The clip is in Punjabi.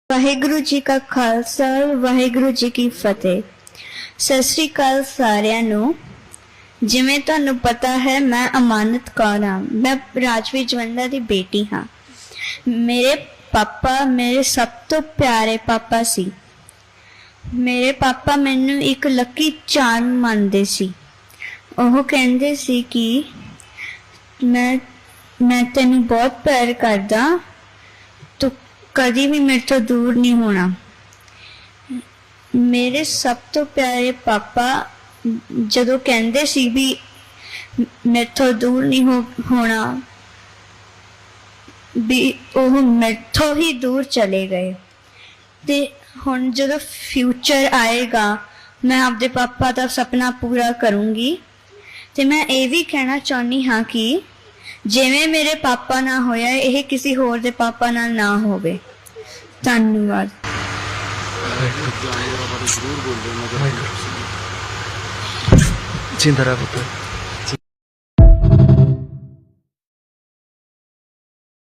ਵਾਹਿਗੁਰੂ ਜੀ ਕਾ ਖਾਲਸਾ ਵਾਹਿਗੁਰੂ ਜੀ ਕੀ ਫਤਿਹ। ਸਤਿ ਸ੍ਰੀ ਅਕਾਲ ਸਾਰਿਆਂ ਨੂੰ। ਜਿਵੇਂ ਤੁਹਾਨੂੰ ਪਤਾ ਹੈ ਮੈਂ ਅਮਾਨਤ ਕੌਰ ਹਾਂ। ਮੈਂ ਰਾਜਵੀਰ ਜਵੰਦਾ ਦੀ ਬੇਟੀ ਹਾਂ। ਮੇਰੇ ਪਾਪਾ ਮੇਰੇ ਸਭ ਤੋਂ ਪਿਆਰੇ ਪਾਪਾ ਸੀ। ਮੇਰੇ ਪਾਪਾ ਮੈਨੂੰ ਇੱਕ ਲੱਕੀ ਚਾਰਮ ਮੰਨਦੇ ਸੀ। ਉਹ ਕਹਿੰਦੇ ਸੀ ਕਿ ਮੈਂ ਤੈਨੂੰ ਬਹੁਤ ਪਿਆਰ ਕਰਦਾ, ਤੂੰ ਕਦੀ ਵੀ ਮੇਰੇ ਤੋਂ ਦੂਰ ਨਹੀਂ ਹੋਣਾ। ਮੇਰੇ ਸਭ ਤੋਂ ਪਿਆਰੇ ਪਾਪਾ ਜਦੋਂ ਕਹਿੰਦੇ ਸੀ ਵੀ ਮੇਰੇ ਤੋਂ ਦੂਰ ਨਹੀਂ ਹੋਣਾ, ਵੀ ਉਹ ਮੇਰੇ ਤੋਂ ਹੀ ਦੂਰ ਚਲੇ ਗਏ। ਤੇ ਹੁਣ ਜਦੋਂ ਫਿਊਚਰ ਆਏਗਾ ਮੈਂ ਆਪਦੇ ਪਾਪਾ ਦਾ ਸੁਪਨਾ ਪੂਰਾ ਕਰੂੰਗੀ। ਤੇ ਮੈਂ ਇਹ ਵੀ ਕਹਿਣਾ ਚਾਹੁੰਦੀ ਹਾਂ ਕਿ ਜਿਵੇਂ ਮੇਰੇ ਪਾਪਾ ਨਾਲ ਹੋਇਆ ਇਹ ਕਿਸੇ ਹੋਰ ਦੇ ਪਾਪਾ ਨਾਲ ਨਾ ਹੋਵੇ। ਧੰਨਵਾਦ। ਜਿੰਦਾ ਰਹਿ ਪੁੱਤ।